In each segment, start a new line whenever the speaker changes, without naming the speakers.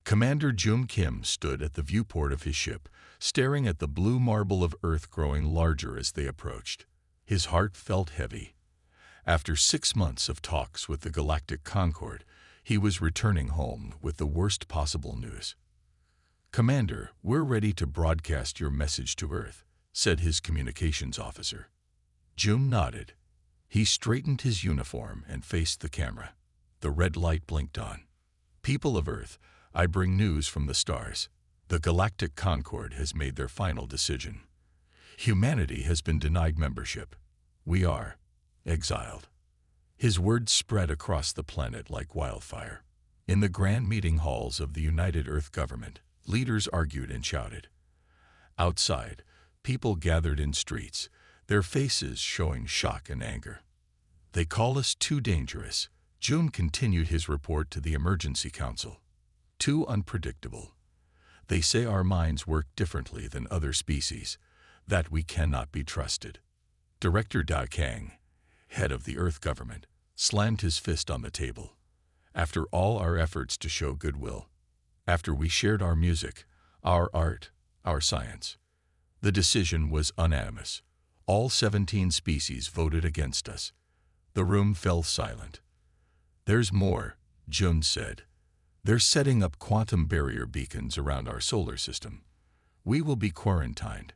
Commander Jum Kim stood at the viewport of his ship, staring at the blue marble of Earth growing larger as they approached. His heart felt heavy. After 6 months of talks with the Galactic Concord, he was returning home with the worst possible news. "Commander, we're ready to broadcast your message to Earth," said his communications officer. Jum nodded. He straightened his uniform and faced the camera. The red light blinked on. "People of Earth, I bring news from the stars. The Galactic Concord has made their final decision. Humanity has been denied membership. We are exiled." His words spread across the planet like wildfire. In the grand meeting halls of the United Earth Government, leaders argued and shouted. Outside, people gathered in streets, their faces showing shock and anger. "They call us too dangerous." June continued his report to the Emergency Council. "Too unpredictable. They say our minds work differently than other species, that we cannot be trusted." Director Da Kang, head of the Earth Government, slammed his fist on the table. "After all our efforts to show goodwill, after we shared our music, our art, our science, the decision was unanimous. All 17 species voted against us." The room fell silent. "There's more," Jun said. "They're setting up quantum barrier beacons around our solar system. We will be quarantined.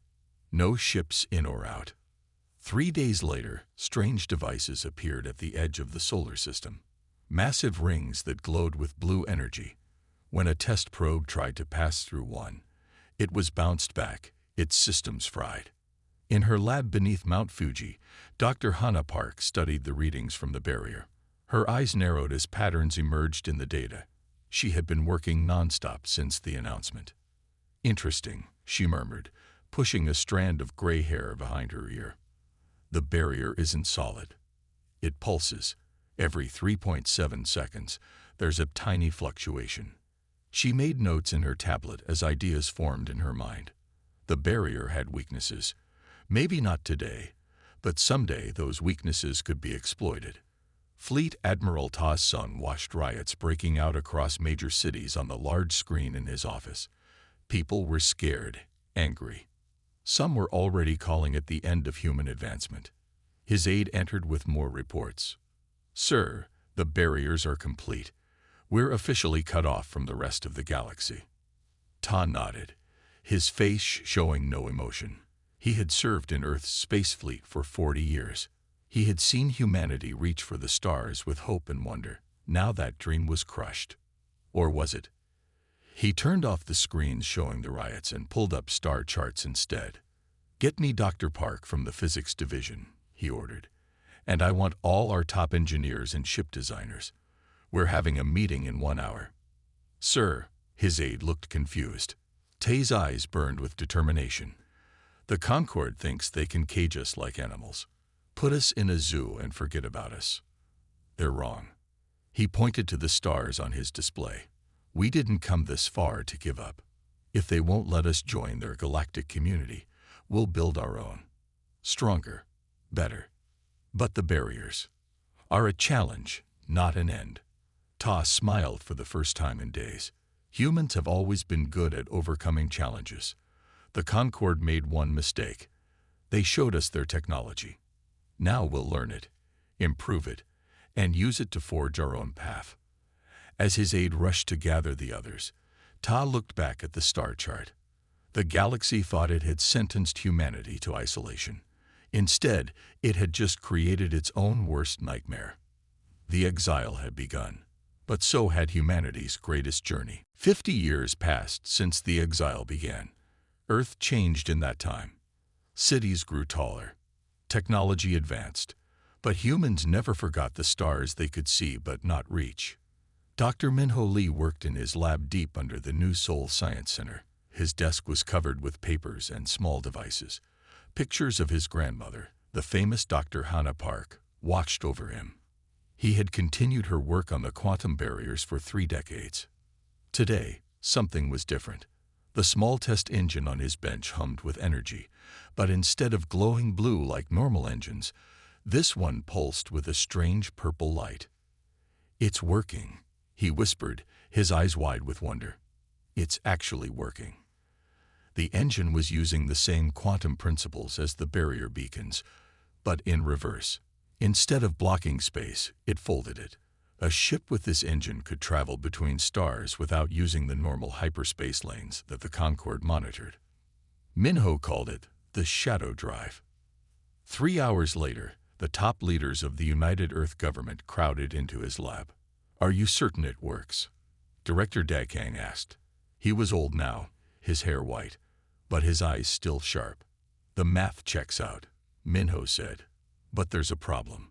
No ships in or out." 3 days later, strange devices appeared at the edge of the solar system. Massive rings that glowed with blue energy. When a test probe tried to pass through one, it was bounced back, its systems fried. In her lab beneath Mount Fuji, Dr. Hana Park studied the readings from the barrier. Her eyes narrowed as patterns emerged in the data. She had been working nonstop since the announcement. "Interesting," she murmured, pushing a strand of gray hair behind her ear. "The barrier isn't solid. It pulses. Every 3.7 seconds, there's a tiny fluctuation." She made notes in her tablet as ideas formed in her mind. The barrier had weaknesses. Maybe not today, but someday those weaknesses could be exploited. Fleet Admiral Ta's son watched riots breaking out across major cities on the large screen in his office. People were scared, angry. Some were already calling it the end of human advancement. His aide entered with more reports. "Sir, the barriers are complete. We're officially cut off from the rest of the galaxy." Ta nodded, his face showing no emotion. He had served in Earth's space fleet for 40 years. He had seen humanity reach for the stars with hope and wonder. Now that dream was crushed. Or was it? He turned off the screens showing the riots and pulled up star charts instead. "Get me Dr. Park from the physics division," he ordered. "And I want all our top engineers and ship designers. We're having a meeting in 1 hour." "Sir," his aide looked confused. Tay's eyes burned with determination. "The Concord thinks they can cage us like animals. Put us in a zoo and forget about us." "They're wrong." He pointed to the stars on his display. "We didn't come this far to give up. If they won't let us join their galactic community, we'll build our own. Stronger, better. But the barriers are a challenge, not an end." Ta smiled for the first time in days. Humans have always been good at overcoming challenges. The Concord made one mistake. They showed us their technology. Now we'll learn it, improve it, and use it to forge our own path. As his aide rushed to gather the others, Ta looked back at the star chart. The galaxy thought it had sentenced humanity to isolation. Instead, it had just created its own worst nightmare. The exile had begun, but so had humanity's greatest journey. 50 years passed since the exile began. Earth changed in that time. Cities grew taller. Technology advanced. But humans never forgot the stars they could see but not reach. Dr. Minho Lee worked in his lab deep under the New Seoul Science Center. His desk was covered with papers and small devices. Pictures of his grandmother, the famous Dr. Hana Park, watched over him. He had continued her work on the quantum barriers for 3 decades. Today, something was different. The small test engine on his bench hummed with energy, but instead of glowing blue like normal engines, this one pulsed with a strange purple light. "It's working," he whispered, his eyes wide with wonder. It's actually working. The engine was using the same quantum principles as the barrier beacons, but in reverse. Instead of blocking space, it folded it. A ship with this engine could travel between stars without using the normal hyperspace lanes that the Concorde monitored. Minho called it the Shadow Drive. 3 hours later, the top leaders of the United Earth government crowded into his lab. "Are you certain it works?" Director Dakang asked. He was old now, his hair white, but his eyes still sharp. "The math checks out," Minho said. "But there's a problem.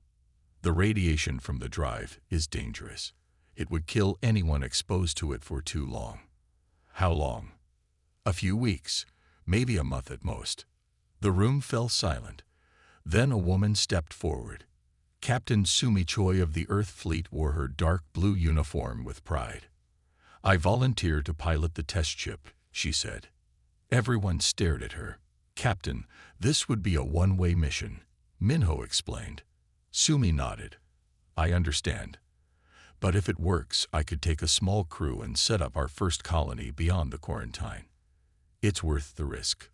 The radiation from the drive is dangerous. It would kill anyone exposed to it for too long." "How long?" "A few weeks, maybe a month at most." The room fell silent. Then a woman stepped forward. Captain Sumi Choi of the Earth Fleet wore her dark blue uniform with pride. "I volunteer to pilot the test ship," she said. Everyone stared at her. "Captain, this would be a one-way mission," Minho explained. Sumi nodded. "I understand. But if it works, I could take a small crew and set up our first colony beyond the quarantine. It's worth the risk."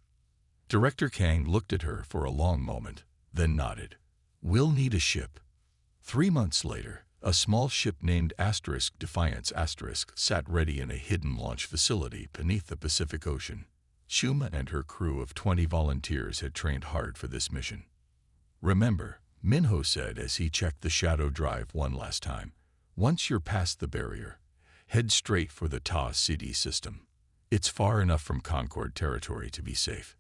Director Kang looked at her for a long moment, then nodded. "We'll need a ship." 3 months later, a small ship named Defiance sat ready in a hidden launch facility beneath the Pacific Ocean. Shuma and her crew of 20 volunteers had trained hard for this mission. "Remember," Minho said as he checked the Shadow Drive one last time, "once you're past the barrier, head straight for the Ta City system. It's far enough from Concorde territory to be safe."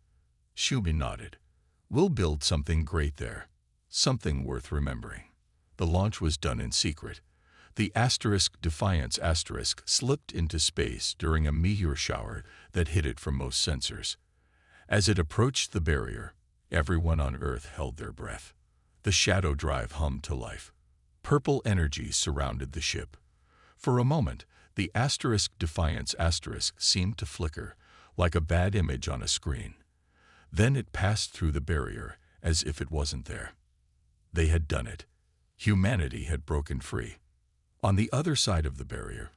Shumi nodded. "We'll build something great there. Something worth remembering." The launch was done in secret. The Defiance slipped into space during a meteor shower that hid it from most sensors. As it approached the barrier, everyone on Earth held their breath. The Shadow Drive hummed to life. Purple energy surrounded the ship. For a moment, the Defiance seemed to flicker, like a bad image on a screen. Then it passed through the barrier, as if it wasn't there. They had done it. Humanity had broken free. On the other side of the barrier,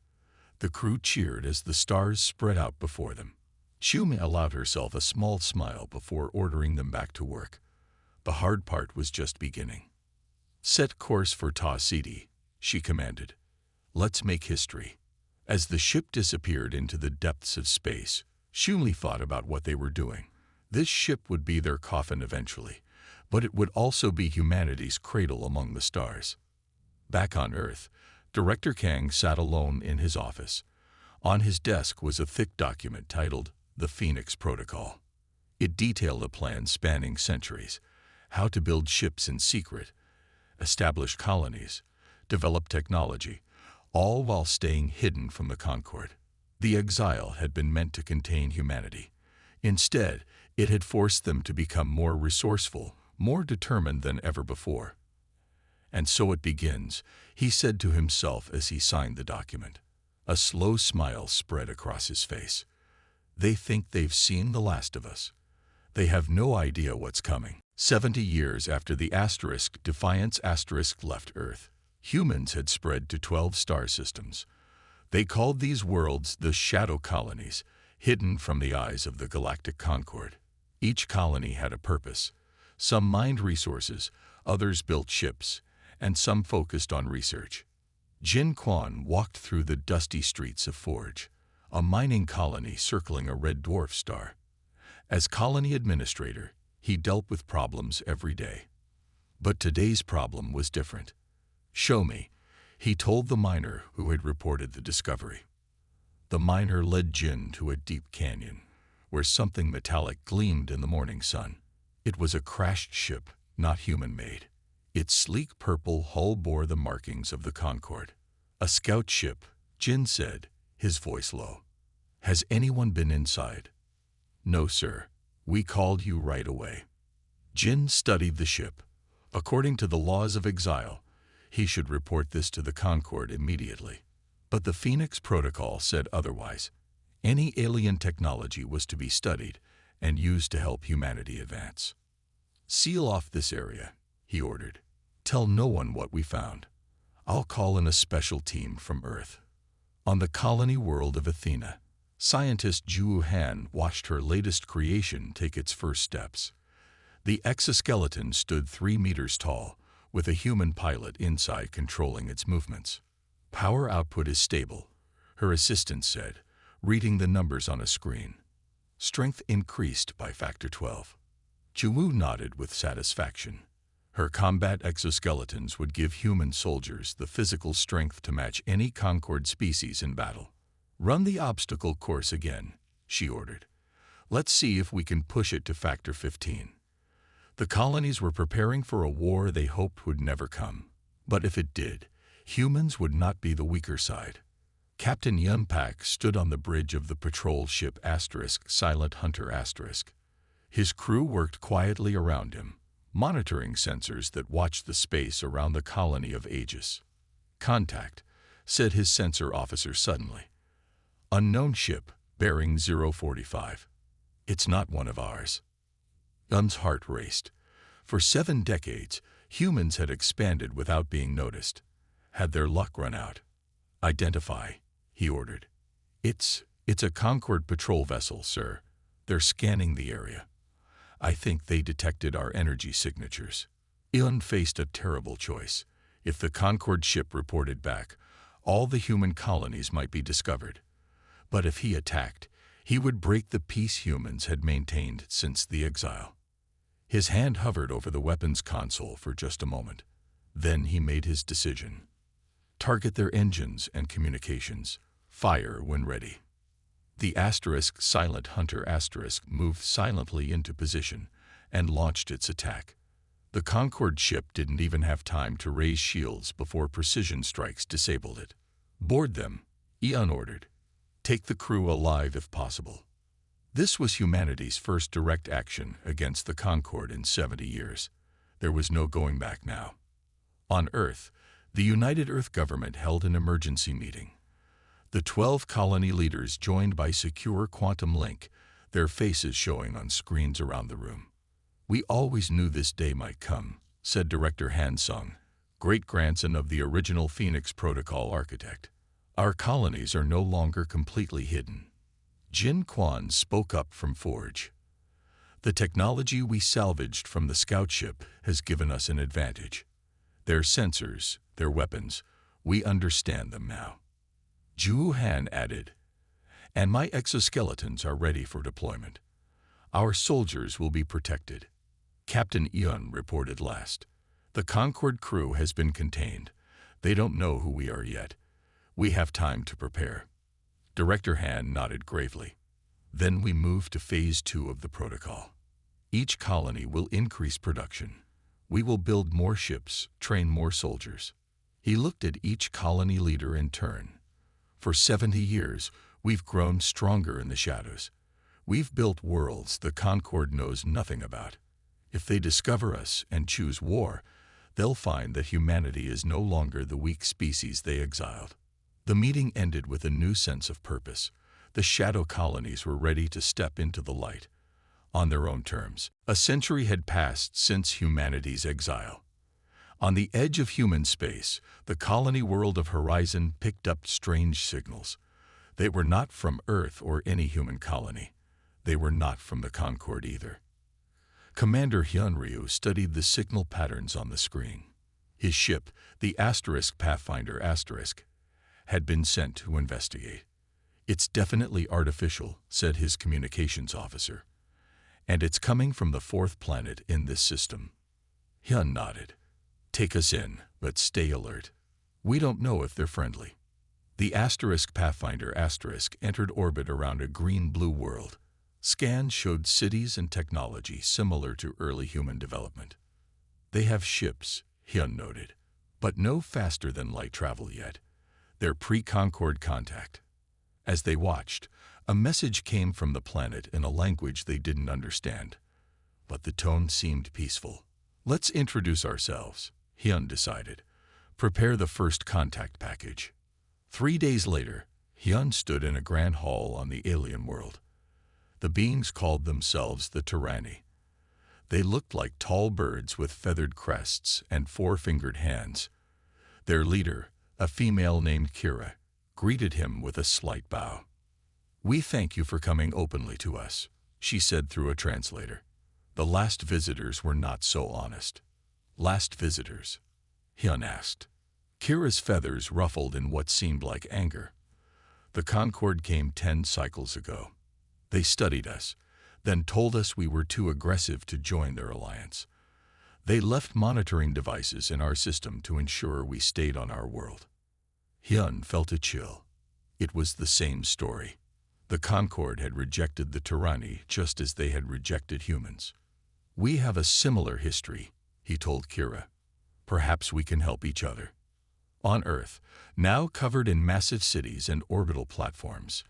the crew cheered as the stars spread out before them. Shumi allowed herself a small smile before ordering them back to work. The hard part was just beginning. "Set course for Ta City," she commanded. "Let's make history." As the ship disappeared into the depths of space, Shumi thought about what they were doing. This ship would be their coffin eventually, but it would also be humanity's cradle among the stars. Back on Earth, Director Kang sat alone in his office. On his desk was a thick document titled The Phoenix Protocol. It detailed a plan spanning centuries: how to build ships in secret, establish colonies, develop technology, all while staying hidden from the Concorde. The exile had been meant to contain humanity. Instead, it had forced them to become more resourceful, more determined than ever before. "And so it begins," he said to himself as he signed the document. A slow smile spread across his face. "They think they've seen the last of us. They have no idea what's coming." 70 years after the Defiance left Earth, humans had spread to 12 star systems. They called these worlds the Shadow Colonies, hidden from the eyes of the Galactic Concorde. Each colony had a purpose. Some mined resources, others built ships, and some focused on research. Jin Quan walked through the dusty streets of Forge, a mining colony circling a red dwarf star. As colony administrator, he dealt with problems every day. But today's problem was different. "Show me," he told the miner who had reported the discovery. The miner led Jin to a deep canyon, where something metallic gleamed in the morning sun. It was a crashed ship, not human-made. Its sleek purple hull bore the markings of the Concorde. "A scout ship," Jin said, his voice low. "Has anyone been inside?" "No, sir. We called you right away." Jin studied the ship. According to the laws of exile, he should report this to the Concorde immediately. But the Phoenix Protocol said otherwise. Any alien technology was to be studied and used to help humanity advance. "Seal off this area," he ordered. "Tell no one what we found. I'll call in a special team from Earth." On the colony world of Athena, Scientist Zhu Han watched her latest creation take its first steps. The exoskeleton stood 3 meters tall, with a human pilot inside controlling its movements. "Power output is stable," her assistant said, reading the numbers on a screen. "Strength increased by factor 12. Zhu nodded with satisfaction. Her combat exoskeletons would give human soldiers the physical strength to match any Concord species in battle. "Run the obstacle course again," she ordered. "Let's see if we can push it to factor 15. The colonies were preparing for a war they hoped would never come. But if it did, humans would not be the weaker side. Captain Yunpak stood on the bridge of the patrol ship Silent Hunter *. His crew worked quietly around him, monitoring sensors that watched the space around the colony of Aegis. "Contact," said his sensor officer suddenly. "Unknown ship, bearing 045. It's not one of ours." Yun's heart raced. For 7 decades, humans had expanded without being noticed. Had their luck run out? "Identify," he ordered. It's a Concord patrol vessel, sir. They're scanning the area. I think they detected our energy signatures." Yun faced a terrible choice. If the Concord ship reported back, all the human colonies might be discovered. But if he attacked, he would break the peace humans had maintained since the exile. His hand hovered over the weapons console for just a moment. Then he made his decision. "Target their engines and communications. Fire when ready." The Silent Hunter moved silently into position and launched its attack. The Concord ship didn't even have time to raise shields before precision strikes disabled it. "Board them," Yun ordered. "Take the crew alive if possible." This was humanity's first direct action against the Concord in 70 years. There was no going back now. On Earth, the United Earth government held an emergency meeting. The 12 colony leaders joined by secure quantum link, their faces showing on screens around the room. "We always knew this day might come," said Director Han Sung, great-grandson of the original Phoenix Protocol architect. "Our colonies are no longer completely hidden." Jin Quan spoke up from Forge. "The technology we salvaged from the scout ship has given us an advantage. Their sensors, their weapons, we understand them now." Zhu Han added, "And my exoskeletons are ready for deployment. Our soldiers will be protected." Captain Yun reported last. "The Concord crew has been contained. They don't know who we are yet. We have time to prepare." Director Han nodded gravely. "Then we move to Phase 2 of the protocol. Each colony will increase production. We will build more ships, train more soldiers." He looked at each colony leader in turn. "For 70 years, we've grown stronger in the shadows. We've built worlds the Concord knows nothing about. If they discover us and choose war, they'll find that humanity is no longer the weak species they exiled." The meeting ended with a new sense of purpose. The shadow colonies were ready to step into the light. On their own terms. A century had passed since humanity's exile. On the edge of human space, the colony world of Horizon picked up strange signals. They were not from Earth or any human colony. They were not from the Concord either. Commander Hyunryu studied the signal patterns on the screen. His ship, the Pathfinder had been sent to investigate. "It's definitely artificial," said his communications officer. "And it's coming from the 4th planet in this system." Hyun nodded. "Take us in, but stay alert. We don't know if they're friendly." The Pathfinder entered orbit around a green-blue world. Scans showed cities and technology similar to early human development. "They have ships," Hyun noted, "but no faster than light travel yet. They're pre-Concord contact." As they watched, a message came from the planet in a language they didn't understand. But the tone seemed peaceful. "Let's introduce ourselves," Hyun decided. "Prepare the first contact package." 3 days later, Hyun stood in a grand hall on the alien world. The beings called themselves the Tyranni. They looked like tall birds with feathered crests and 4-fingered hands. Their leader, a female named Kira, greeted him with a slight bow. "We thank you for coming openly to us," she said through a translator. "The last visitors were not so honest." "Last visitors?" Hyun asked. Kira's feathers ruffled in what seemed like anger. "The Concord came 10 cycles ago. They studied us, then told us we were too aggressive to join their alliance. They left monitoring devices in our system to ensure we stayed on our world." Hyun felt a chill. It was the same story. The Concord had rejected the tyranny just as they had rejected humans. "We have a similar history," he told Kira. "Perhaps we can help each other." On Earth, now covered in massive cities and orbital platforms,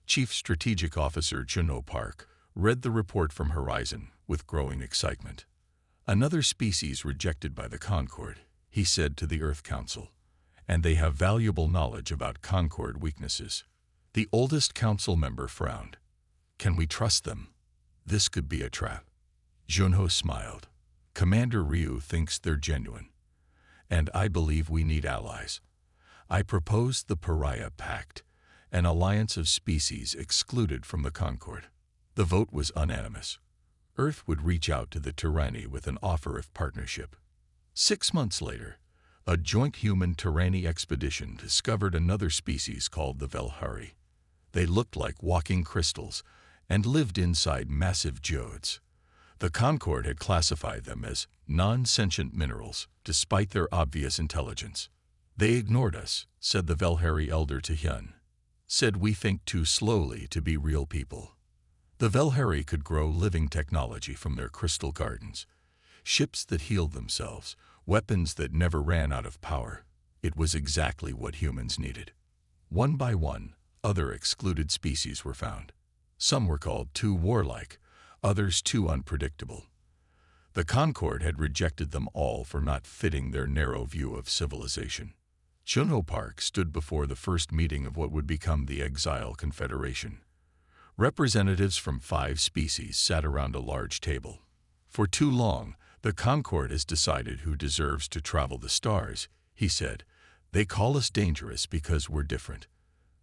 Chief Strategic Officer Juno Park read the report from Horizon with growing excitement. "Another species rejected by the Concord," he said to the Earth Council, "and they have valuable knowledge about Concord weaknesses." The oldest council member frowned. "Can we trust them? This could be a trap." Junho smiled. "Commander Ryu thinks they're genuine. And I believe we need allies. I propose the Pariah Pact, an alliance of species excluded from the Concord." The vote was unanimous. Earth would reach out to the tyranny with an offer of partnership. 6 months later, a joint human-tyranny expedition discovered another species called the Velhari. They looked like walking crystals and lived inside massive geodes. The Concord had classified them as non-sentient minerals, despite their obvious intelligence. "They ignored us," said the Velhari elder to Hyun. "Said we think too slowly to be real people." The Velhari could grow living technology from their crystal gardens. Ships that healed themselves, weapons that never ran out of power. It was exactly what humans needed. One by one, other excluded species were found. Some were called too warlike, others too unpredictable. The Concord had rejected them all for not fitting their narrow view of civilization. Junho Park stood before the first meeting of what would become the Exiled Confederation. Representatives from 5 species sat around a large table. "For too long, the Concord has decided who deserves to travel the stars," he said. "They call us dangerous because we're different.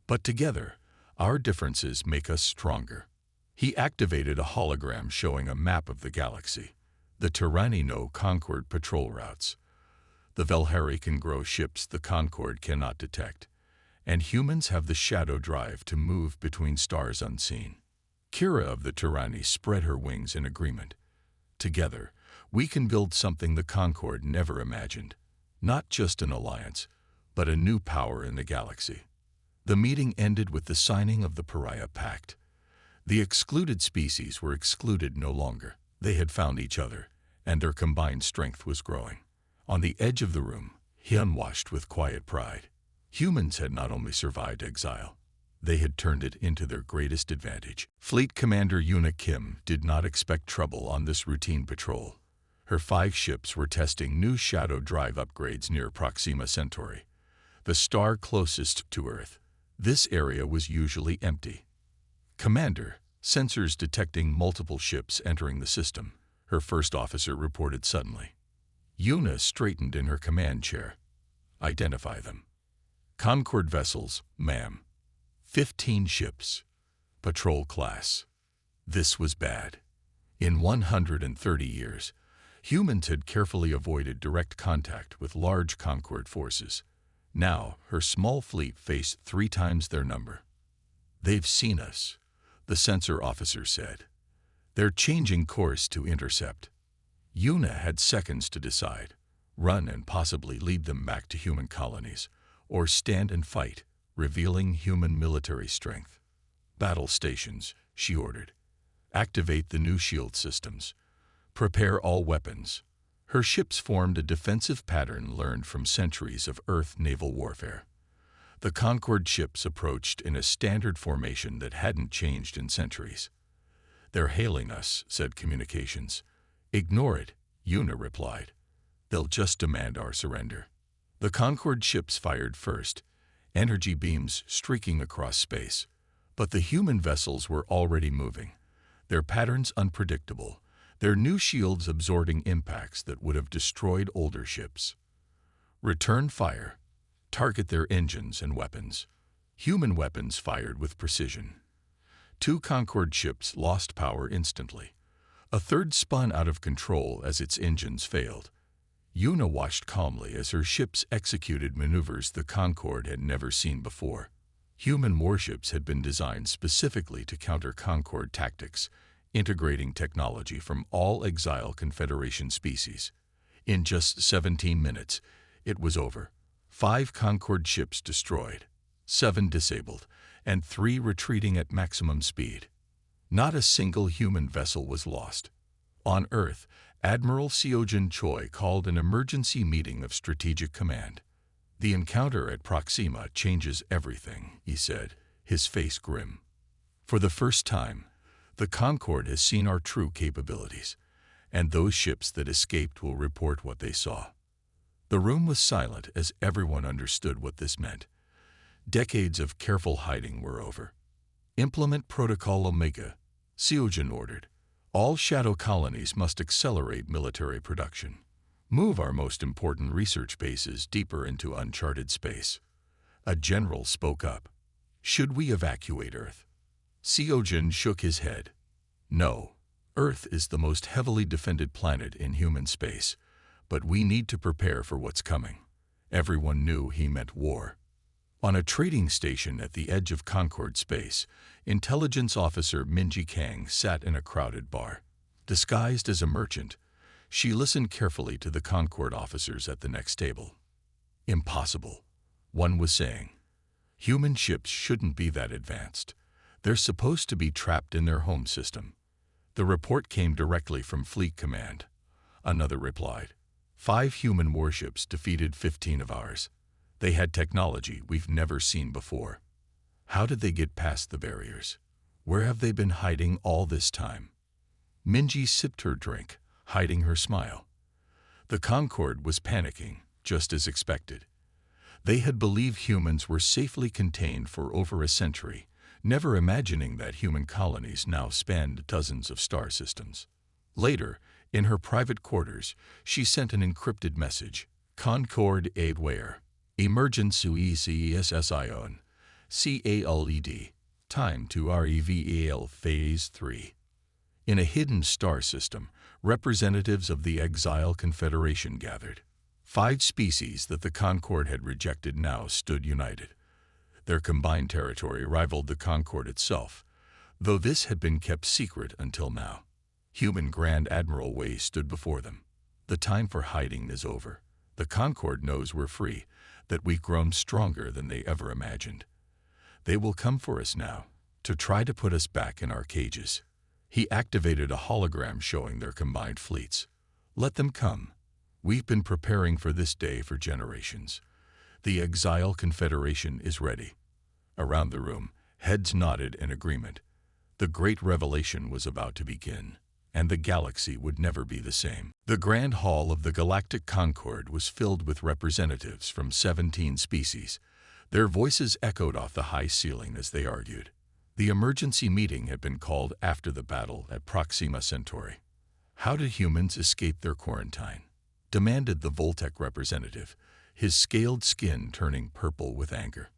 But together, our differences make us stronger." He activated a hologram showing a map of the galaxy. The Tyranny know Concord patrol routes. The Velhari can grow ships the Concord cannot detect, and humans have the shadow drive to move between stars unseen. Kira of the Tyranny spread her wings in agreement. "Together, we can build something the Concord never imagined. Not just an alliance, but a new power in the galaxy." The meeting ended with the signing of the Pariah Pact. The excluded species were excluded no longer. They had found each other, and their combined strength was growing. On the edge of the room, Hyun watched with quiet pride. Humans had not only survived exile, they had turned it into their greatest advantage. Fleet Commander Yuna Kim did not expect trouble on this routine patrol. Her 5 ships were testing new shadow drive upgrades near Proxima Centauri, the star closest to Earth. This area was usually empty. "Commander, sensors detecting multiple ships entering the system," her first officer reported suddenly. Yuna straightened in her command chair. "Identify them." "Concord vessels, ma'am. 15 ships. Patrol class." This was bad. In 130 years, humans had carefully avoided direct contact with large Concord forces. Now, her small fleet faced 3 times their number. "They've seen us," the sensor officer said. "They're changing course to intercept." Yuna had seconds to decide: run and possibly lead them back to human colonies, or stand and fight, revealing human military strength. "Battle stations," she ordered. "Activate the new shield systems. Prepare all weapons." Her ships formed a defensive pattern learned from centuries of Earth naval warfare. The Concord ships approached in a standard formation that hadn't changed in centuries. "They're hailing us," said communications. "Ignore it," Yuna replied. "They'll just demand our surrender." The Concord ships fired first, energy beams streaking across space. But the human vessels were already moving, their patterns unpredictable, their new shields absorbing impacts that would have destroyed older ships. "Return fire. Target their engines and weapons." Human weapons fired with precision. 2 Concorde ships lost power instantly. A third spun out of control as its engines failed. Yuna watched calmly as her ships executed maneuvers the Concorde had never seen before. Human warships had been designed specifically to counter Concorde tactics, integrating technology from all Exiled Confederation species. In just 17 minutes, it was over. 5 Concorde ships destroyed, 7 disabled, and 3 retreating at maximum speed. Not a single human vessel was lost. On Earth, Admiral Seojin Choi called an emergency meeting of Strategic Command. "The encounter at Proxima changes everything," he said, his face grim. "For the first time, the Concorde has seen our true capabilities, and those ships that escaped will report what they saw." The room was silent as everyone understood what this meant. Decades of careful hiding were over. "Implement Protocol Omega," Seojin ordered. "All shadow colonies must accelerate military production. Move our most important research bases deeper into uncharted space." A general spoke up. "Should we evacuate Earth?" Seojin shook his head. "No. Earth is the most heavily defended planet in human space, but we need to prepare for what's coming." Everyone knew he meant war. On a trading station at the edge of Concorde space, intelligence officer Minji Kang sat in a crowded bar. Disguised as a merchant, she listened carefully to the Concorde officers at the next table. "Impossible," one was saying. "Human ships shouldn't be that advanced. They're supposed to be trapped in their home system." The report came directly from Fleet Command. Another replied. 5 human warships defeated 15 of ours. They had technology we've never seen before. How did they get past the barriers? Where have they been hiding all this time? Minji sipped her drink, hiding her smile. The Concorde was panicking, just as expected. They had believed humans were safely contained for over a century, never imagining that human colonies now spanned dozens of star systems. Later, in her private quarters, she sent an encrypted message. "Concorde Aidware. Emergency CESSION. CALED. Time to REVEAL Phase 3. In a hidden star system, representatives of the Exiled Confederation gathered. 5 species that the Concorde had rejected now stood united. Their combined territory rivaled the Concorde itself, though this had been kept secret until now. Human Grand Admiral Wei stood before them. "The time for hiding is over. The Concorde knows we're free, that we've grown stronger than they ever imagined. They will come for us now, to try to put us back in our cages." He activated a hologram showing their combined fleets. "Let them come. We've been preparing for this day for generations. The Exiled Confederation is ready." Around the room, heads nodded in agreement. The great revelation was about to begin, and the galaxy would never be the same. The Grand Hall of the Galactic Concorde was filled with representatives from 17 species. Their voices echoed off the high ceiling as they argued. The emergency meeting had been called after the battle at Proxima Centauri. "How did humans escape their quarantine?" demanded the Voltec representative, his scaled skin turning purple with anger.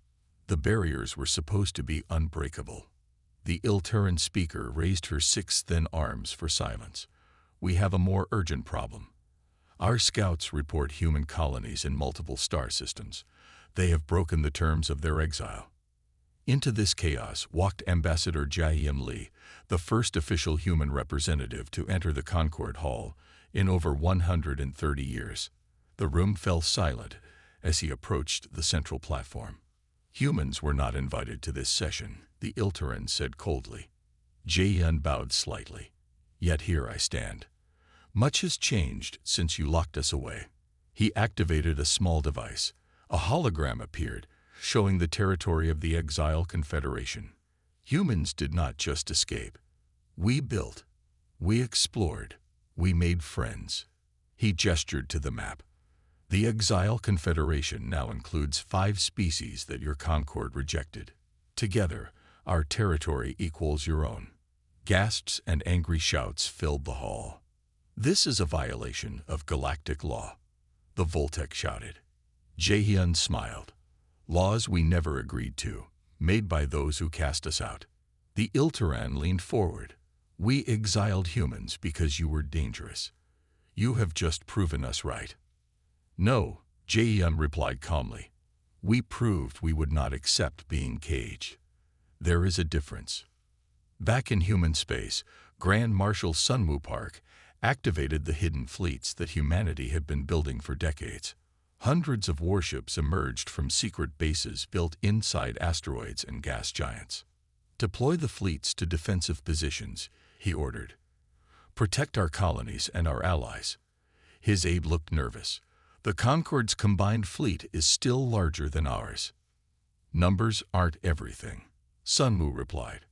"The barriers were supposed to be unbreakable." The Ilteran speaker raised her 6 thin arms for silence. "We have a more urgent problem. Our scouts report human colonies in multiple star systems. They have broken the terms of their exile." Into this chaos walked Ambassador Jae-Im Lee, the first official human representative to enter the Concorde Hall in over 130 years. The room fell silent as he approached the central platform. "Humans were not invited to this session," the Ilteran said coldly. Jae-In bowed slightly. "Yet here I stand. Much has changed since you locked us away." He activated a small device. A hologram appeared, showing the territory of the Exiled Confederation. "Humans did not just escape. We built. We explored. We made friends." He gestured to the map. "The Exiled Confederation now includes 5 species that your Concorde rejected. Together, our territory equals your own." Gasps and angry shouts filled the hall. "This is a violation of galactic law," the Voltec shouted. Jae-Hyun smiled. "Laws we never agreed to, made by those who cast us out." The Ilteran leaned forward. "We exiled humans because you were dangerous. You have just proven us right." "No," Jae-yun replied calmly. "We proved we would not accept being caged. There is a difference." Back in human space, Grand Marshal Sunwoo Park activated the hidden fleets that humanity had been building for decades. Hundreds of warships emerged from secret bases built inside asteroids and gas giants. "Deploy the fleets to defensive positions," he ordered. "Protect our colonies and our allies." His aide looked nervous. "The Concorde's combined fleet is still larger than ours." "Numbers aren't everything," Sunwoo replied.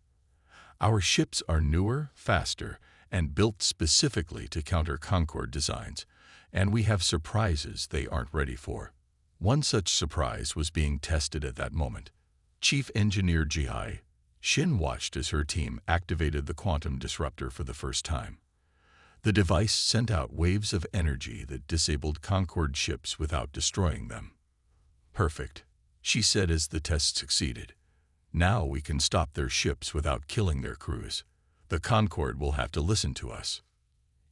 "Our ships are newer, faster, and built specifically to counter Concorde designs, and we have surprises they aren't ready for." One such surprise was being tested at that moment. Chief Engineer Ji Shin watched as her team activated the quantum disruptor for the first time. The device sent out waves of energy that disabled Concorde ships without destroying them. "Perfect," she said as the test succeeded. "Now we can stop their ships without killing their crews. The Concorde will have to listen to us."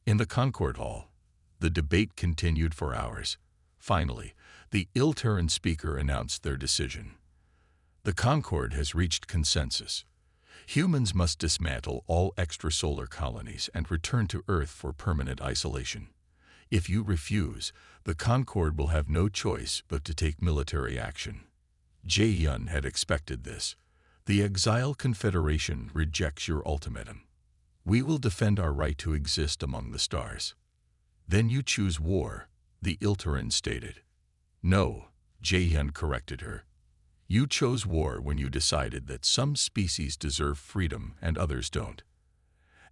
In the Concorde Hall, the debate continued for hours. Finally, the Ilteran speaker announced their decision. "The Concorde has reached consensus. Humans must dismantle all extrasolar colonies and return to Earth for permanent isolation. If you refuse, the Concorde will have no choice but to take military action." Jae-yun had expected this. "The Exiled Confederation rejects your ultimatum. We will defend our right to exist among the stars." "Then you choose war," the Ilteran stated. "No," Jae-yun corrected her. "You chose war when you decided that some species deserve freedom and others don't."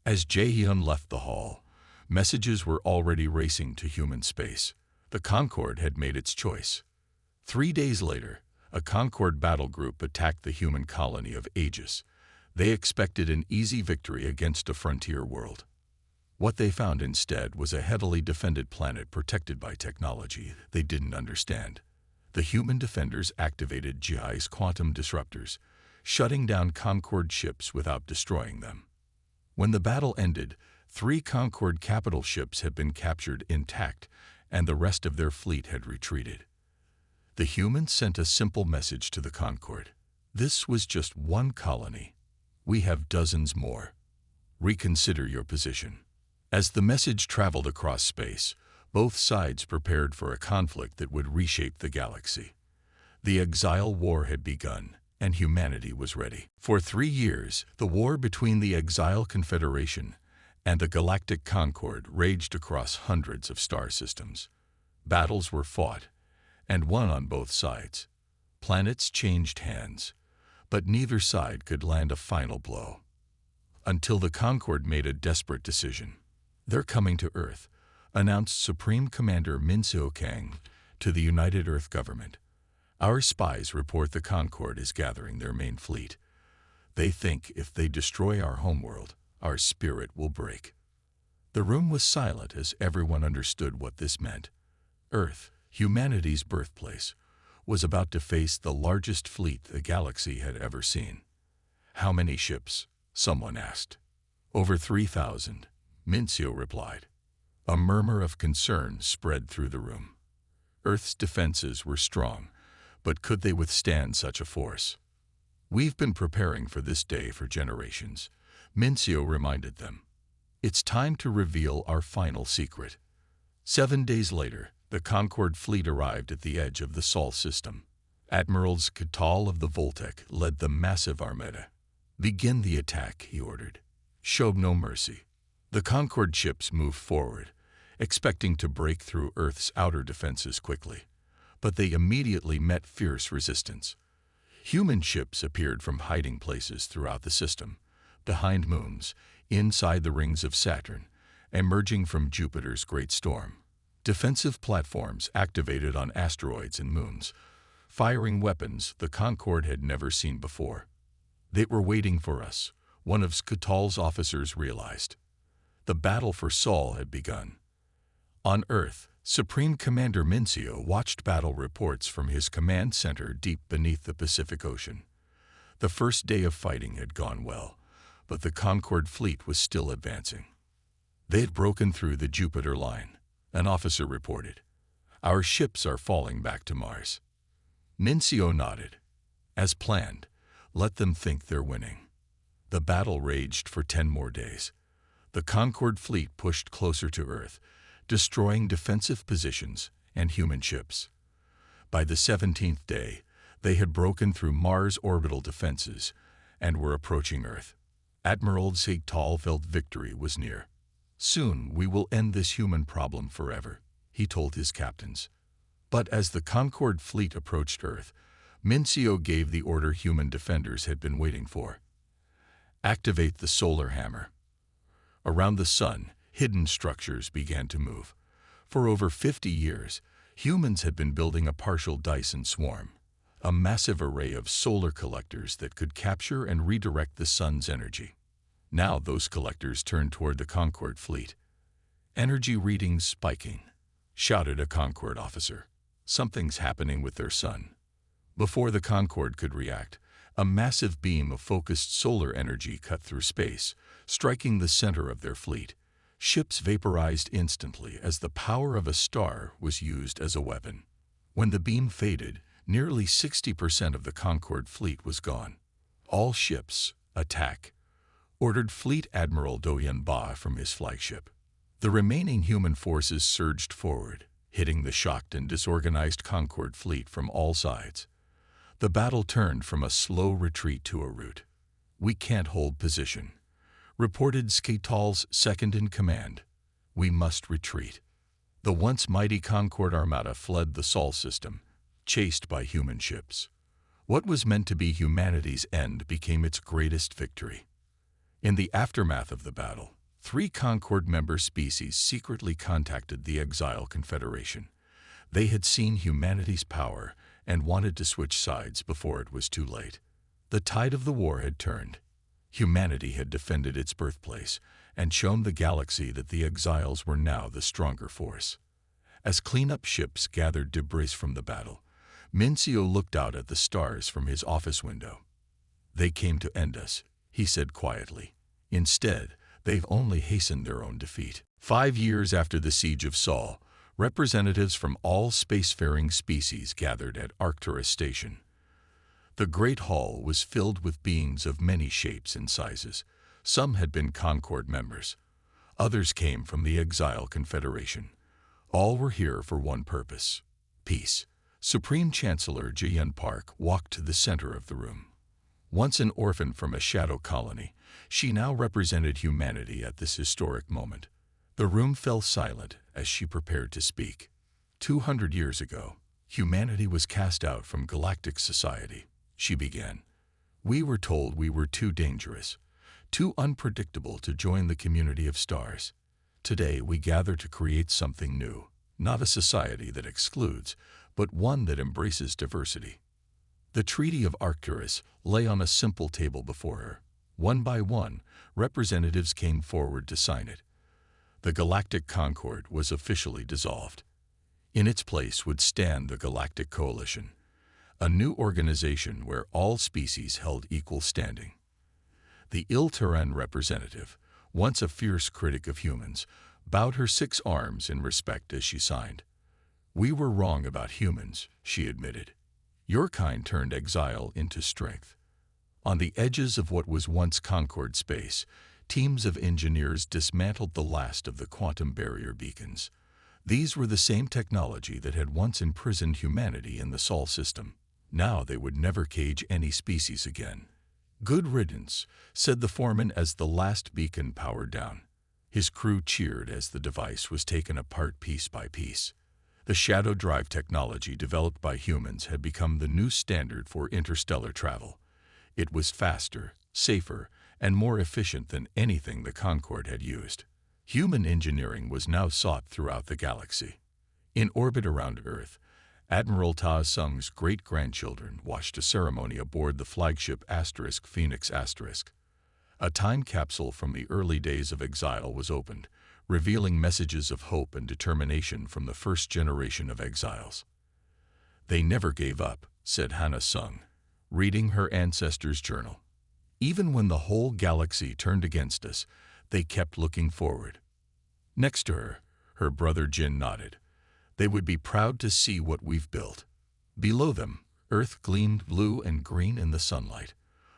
As Jae-yun left the hall, messages were already racing to human space. The Concorde had made its choice. 3 days later, a Concorde battle group attacked the human colony of Aegis. They expected an easy victory against a frontier world. What they found instead was a heavily defended planet protected by technology they didn't understand. The human defenders activated Ji's quantum disruptors, shutting down Concorde ships without destroying them. When the battle ended, 3 Concorde capital ships had been captured intact, and the rest of their fleet had retreated. The humans sent a simple message to the Concorde. "This was just one colony. We have dozens more. Reconsider your position." As the message traveled across space, both sides prepared for a conflict that would reshape the galaxy. The Exile War had begun, and humanity was ready. For 3 years, the war between the Exile Confederation and the Galactic Concorde raged across hundreds of star systems. Battles were fought, and won on both sides. Planets changed hands, but neither side could land a final blow. Until the Concorde made a desperate decision. "They're coming to Earth," announced Supreme Commander Min-seo Kang to the United Earth government. "Our spies report the Concorde is gathering their main fleet. They think if they destroy our homeworld, our spirit will break." The room was silent as everyone understood what this meant. Earth, humanity's birthplace, was about to face the largest fleet the galaxy had ever seen. "How many ships?" someone asked. "Over 3,000, Min-seo replied. A murmur of concern spread through the room. Earth's defenses were strong, but could they withstand such a force? "We've been preparing for this day for generations," Min-seo reminded them. "It's time to reveal our final secret." 7 days later, the Concorde fleet arrived at the edge of the Sol system. Admirals Catal of the Voltec led the massive armada. "Begin the attack," he ordered. "Show no mercy." The Concorde ships moved forward, expecting to break through Earth's outer defenses quickly. But they immediately met fierce resistance. Human ships appeared from hiding places throughout the system, behind moons, inside the rings of Saturn, emerging from Jupiter's great storm. Defensive platforms activated on asteroids and moons, firing weapons the Concorde had never seen before. "They were waiting for us," one of Catal's officers realized. The battle for Sol had begun. On Earth, Supreme Commander Min-seo watched battle reports from his command center deep beneath the Pacific Ocean. The first day of fighting had gone well, but the Concorde fleet was still advancing. They had broken through the Jupiter line, an officer reported. Our ships are falling back to Mars. Mincio nodded. As planned, let them think they're winning. The battle raged for 10 more days. The Concorde fleet pushed closer to Earth, destroying defensive positions and human ships. By the 17th day, they had broken through Mars' orbital defenses and were approaching Earth. Admiral Exiled felt victory was near. Soon we will end this human problem forever, he told his captains. But as the Concorde fleet approached Earth, Mincio gave the order human defenders had been waiting for. Activate the solar hammer. Around the sun, hidden structures began to move. For over 50 years, humans had been building a partial Dyson swarm, a massive array of solar collectors that could capture and redirect the sun's energy. Now those collectors turned toward the Concorde fleet. Energy readings spiking, shouted a Concorde officer. Something's happening with their sun. Before the Concorde could react, a massive beam of focused solar energy cut through space, striking the center of their fleet. Ships vaporized instantly as the power of a star was used as a weapon. When the beam faded, nearly 60% of the Concorde fleet was gone. All ships, attack, ordered Fleet Admiral Doyen Ba from his flagship. The remaining human forces surged forward, hitting the shocked and disorganized Concorde fleet from all sides. The battle turned from a slow retreat to a rout. We can't hold position, reported Skaital's second-in-command. We must retreat. The once mighty Concorde armada fled the Sol system, chased by human ships. What was meant to be humanity's end became its greatest victory. In the aftermath of the battle, 3 Concorde member species secretly contacted the Exiled Confederation. They had seen humanity's power and wanted to switch sides before it was too late. The tide of the war had turned. Humanity had defended its birthplace and shown the galaxy that the Exiles were now the stronger force. As cleanup ships gathered debris from the battle, Mincio looked out at the stars from his office window. They came to end us, he said quietly. Instead, they've only hastened their own defeat. 5 years after the siege of Sol, representatives from all spacefaring species gathered at Arcturus Station. The Great Hall was filled with beings of many shapes and sizes. Some had been Concorde members. Others came from the Exiled Confederation. All were here for one purpose: peace. Supreme Chancellor Jian Park walked to the center of the room. Once an orphan from a shadow colony, she now represented humanity at this historic moment. The room fell silent as she prepared to speak. 200 years ago, humanity was cast out from galactic society, she began. We were told we were too dangerous, too unpredictable to join the community of stars. Today we gather to create something new, not a society that excludes, but one that embraces diversity. The Treaty of Arcturus lay on a simple table before her. One by one, representatives came forward to sign it. The Galactic Concorde was officially dissolved. In its place would stand the Galactic Coalition, a new organization where all species held equal standing. The Ilteran representative, once a fierce critic of humans, bowed her 6 arms in respect as she signed. We were wrong about humans, she admitted. Your kind turned exile into strength. On the edges of what was once Concorde space, teams of engineers dismantled the last of the quantum barrier beacons. These were the same technology that had once imprisoned humanity in the Sol system. Now they would never cage any species again. Good riddance, said the foreman as the last beacon powered down. His crew cheered as the device was taken apart piece by piece. The shadow drive technology developed by humans had become the new standard for interstellar travel. It was faster, safer, and more efficient than anything the Concorde had used. Human engineering was now sought throughout the galaxy. In orbit around Earth, Admiral Ta Sung's great-grandchildren watched a ceremony aboard the flagship Phoenix *. A time capsule from the early days of exile was opened, revealing messages of hope and determination from the first generation of exiles. They never gave up, said Hannah Sung, reading her ancestors' journal. Even when the whole galaxy turned against us, they kept looking forward. Next to her, her brother Jin nodded. They would be proud to see what we've built. Below them, Earth gleamed blue and green in the sunlight.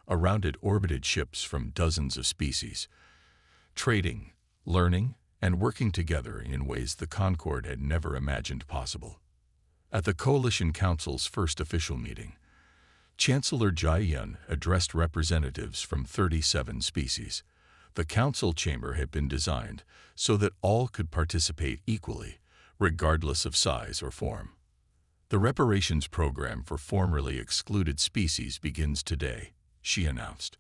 Around it orbited ships from dozens of species, trading, learning, and working together in ways the Concord had never imagined possible. At the Coalition Council's first official meeting, Chancellor Jai-yun addressed representatives from 37 species. The council chamber had been designed so that all could participate equally, regardless of size or form. The reparations program for formerly excluded species begins today, she announced.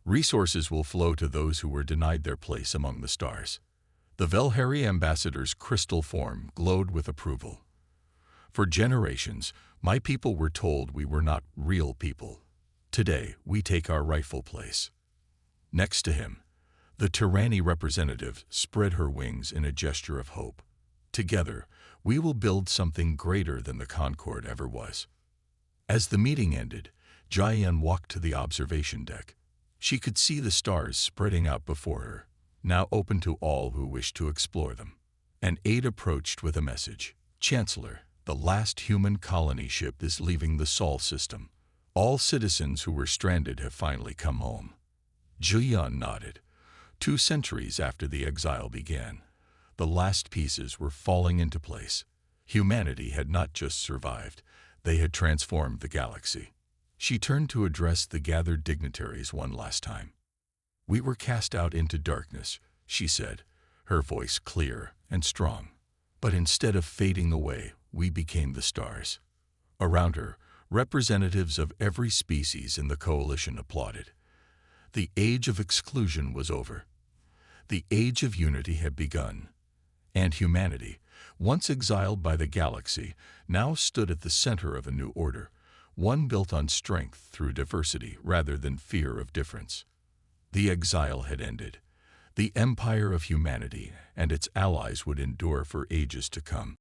Resources will flow to those who were denied their place among the stars. The Velhari ambassador's crystal form glowed with approval. For generations, my people were told we were not real people. Today, we take our rightful place. Next to him, the Tyranny representative spread her wings in a gesture of hope. Together, we will build something greater than the Concord ever was. As the meeting ended, Jai-yun walked to the observation deck. She could see the stars spreading out before her, now open to all who wished to explore them. An aide approached with a message. Chancellor, the last human colony ship is leaving the Sol system. All citizens who were stranded have finally come home. Ji-yun nodded. 2 centuries after the exile began, the last pieces were falling into place. Humanity had not just survived, they had transformed the galaxy. She turned to address the gathered dignitaries one last time. We were cast out into darkness, she said, her voice clear and strong. But instead of fading away, we became the stars. Around her, representatives of every species in the coalition applauded. The age of exclusion was over. The age of unity had begun. And humanity, once exiled by the galaxy, now stood at the center of a new order, one built on strength through diversity rather than fear of difference. The exile had ended. The empire of humanity and its allies would endure for ages to come.